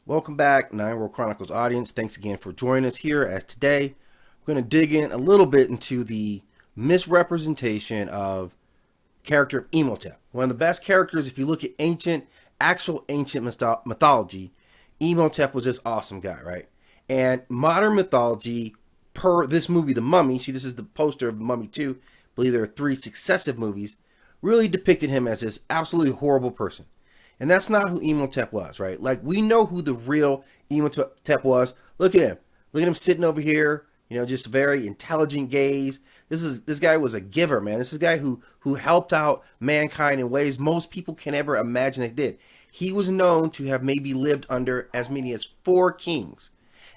Welcome back, Nine World Chronicles audience. Thanks again for joining us here. As today, we're going to dig in a little bit into the misrepresentation of character of Imhotep. One of the best characters, if you look at actual ancient mythology, Imhotep was this awesome guy, right? And modern mythology, per this movie, The Mummy, see, this is the poster of Mummy 2. I believe there are 3 successive movies, really depicted him as this absolutely horrible person. And that's not who Imhotep was, right? Like, we know who the real Imhotep was. Look at him. Look at him sitting over here, just a very intelligent gaze. This guy was a giver, man. This is a guy who helped out mankind in ways most people can ever imagine they did. He was known to have maybe lived under as many as 4 kings.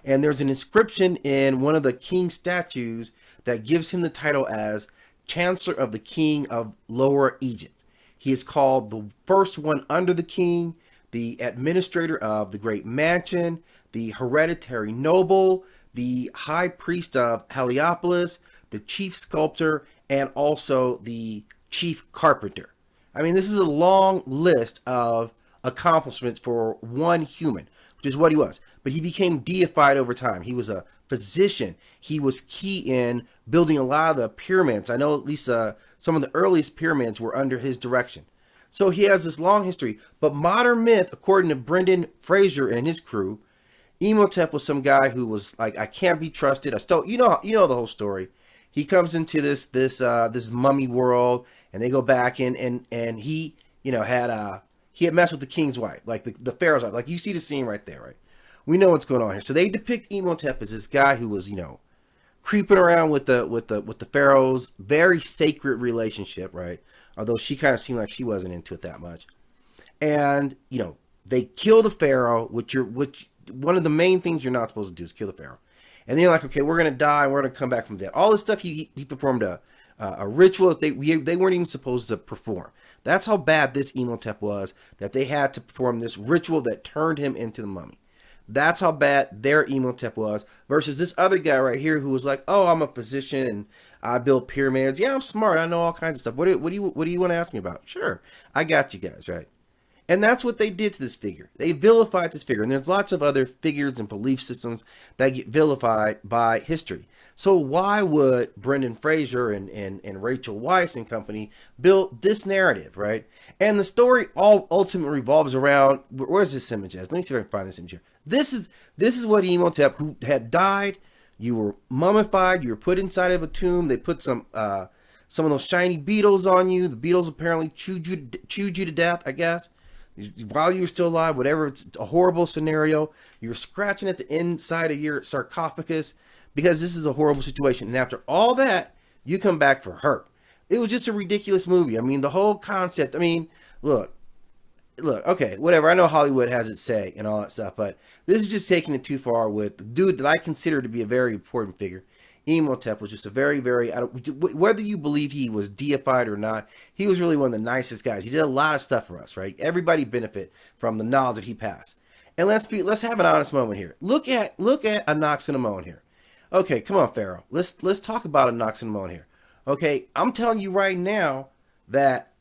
And there's an inscription in one of the king statues that gives him the title as Chancellor of the King of Lower Egypt. He is called the first one under the king, the administrator of the great mansion, the hereditary noble, the high priest of Heliopolis, the chief sculptor, and also the chief carpenter. I mean, this is a long list of accomplishments for one human, which is what he was. But he became deified over time. He was a physician. He was key in building a lot of the pyramids. I know at least some of the earliest pyramids were under his direction. So he has this long history. But modern myth, according to Brendan Fraser and his crew, Imhotep was some guy who was like, I can't be trusted. You know the whole story. He comes into this mummy world, and they go back and he had messed with the king's wife, like the pharaoh's wife. Like, you see the scene right there, right? We know what's going on here. So they depict Imhotep as this guy who was, creeping around with the pharaoh's very sacred relationship, right? Although she kind of seemed like she wasn't into it that much. And they kill the pharaoh, which one of the main things you're not supposed to do is kill the pharaoh. And then you're like, okay, we're gonna die and we're gonna come back from death. All this stuff he performed a ritual that they weren't even supposed to perform. That's how bad this Imhotep was, that they had to perform this ritual that turned him into the mummy. That's how bad their Imhotep was, versus this other guy right here who was like, oh, I'm a physician and I build pyramids. Yeah, I'm smart. I know all kinds of stuff. What do you want to ask me about? Sure, I got you guys, right? And that's what they did to this figure. They vilified this figure. And there's lots of other figures and belief systems that get vilified by history. So why would Brendan Fraser and Rachel Weisz and company build this narrative, right? And the story all ultimately revolves around, where's this image at? Let me see if I can find this image here. This is what Imhotep, who had died. You were mummified. You were put inside of a tomb. They put some of those shiny beetles on you. The beetles apparently chewed you to death, I guess. While you were still alive, whatever, it's a horrible scenario. You're scratching at the inside of your sarcophagus because this is a horrible situation. And after all that, you come back for her. It was just a ridiculous movie. I mean, the whole concept. I mean, look, okay, whatever. I know Hollywood has its say and all that stuff, but this is just taking it too far with the dude that I consider to be a very important figure. Imhotep was just a very, very, whether you believe he was deified or not, he was really one of the nicest guys. He did a lot of stuff for us, right? Everybody benefit from the knowledge that he passed. And let's have an honest moment here. Look at Anaxenamon here. Okay, come on, Pharaoh. Let's talk about Anaxenamon here. Okay, I'm telling you right now that,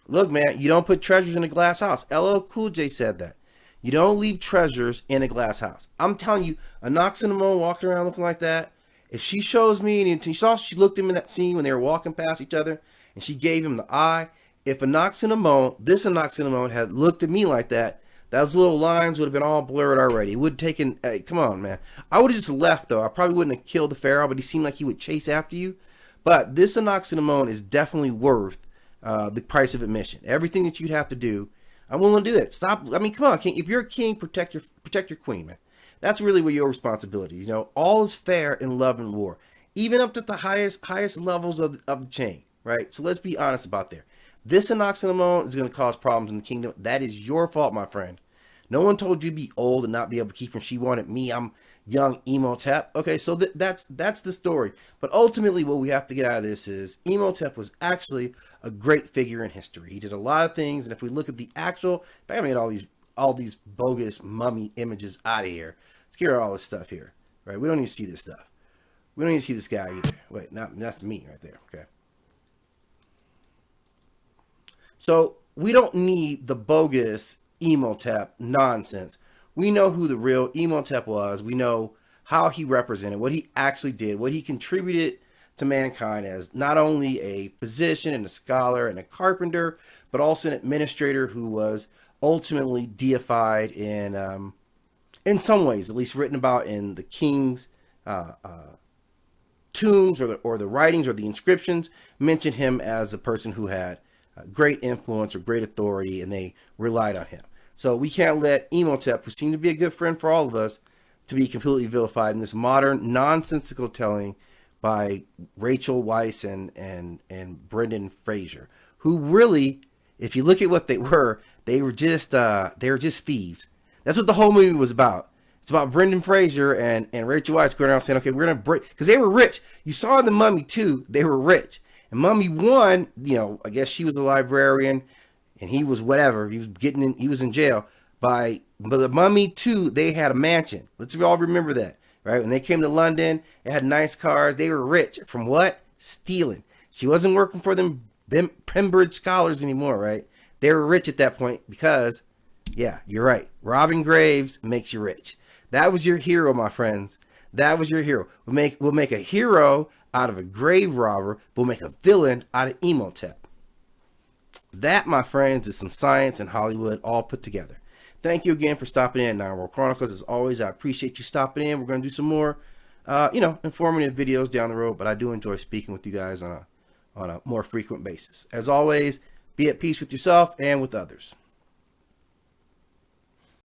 look, man, you don't put treasures in a glass house. LL Cool J said that. You don't leave treasures in a glass house. I'm telling you, Anaxenamon walking around looking like that, if she shows me, and she looked at him in that scene when they were walking past each other, and she gave him the eye, if this Anaxenamon had looked at me like that, those little lines would have been all blurred already. It would have taken, hey, come on, man. I would have just left, though. I probably wouldn't have killed the pharaoh, but he seemed like he would chase after you. But this Anaxenamon is definitely worth the price of admission. Everything that you'd have to do, I'm willing to do that. Stop. I mean, come on, king. If you're a king, protect your queen, man. That's really what your responsibility is. All is fair in love and war, even up to the highest levels of the chain, right? So let's be honest about there. This Anaxenamon is going to cause problems in the kingdom. That is your fault, my friend. No one told you to be old and not be able to keep her. She wanted me. I'm young Imhotep. Okay, so that's the story. But ultimately, what we have to get out of this is Imhotep was actually a great figure in history. He did a lot of things, and if we look at the actual, I made all these bogus mummy images out of here. Let's get rid of all this stuff here, right? We don't need to see this stuff. We don't need to see this guy either. Wait, that's me right there. Okay. So we don't need the bogus Imhotep nonsense. we know who the real Imhotep was. We know how he represented, what he actually did, what he contributed to mankind as not only a physician and a scholar and a carpenter, but also an administrator who was ultimately deified in some ways, at least written about in the king's tombs or the writings or the inscriptions, mention him as a person who had great influence or great authority, and they relied on him. So we can't let Imhotep, who seemed to be a good friend for all of us, to be completely vilified in this modern nonsensical telling by Rachel Weisz and Brendan Fraser, who really, if you look at what they were just thieves. That's what the whole movie was about. It's about Brendan Fraser and Rachel Weisz going around saying, okay, we're gonna break, because they were rich. You saw in the Mummy 2, they were rich. And Mummy 1, I guess she was a librarian and he was whatever. He was in jail. But the Mummy 2, they had a mansion. Let's all remember that, right? When they came to London, they had nice cars. They were rich. From what? Stealing. She wasn't working for them Pembridge scholars anymore, right? They were rich at that point because, yeah, you're right. Robbing graves makes you rich. That was your hero, my friends. That was your hero. We'll make a hero out of a grave robber. We'll make a villain out of Imhotep. That, my friends, is some science and Hollywood all put together. Thank you again for stopping in at Nine World Chronicles. As always, I appreciate you stopping in. We're going to do some more, informative videos down the road, but I do enjoy speaking with you guys on a more frequent basis. As always, be at peace with yourself and with others.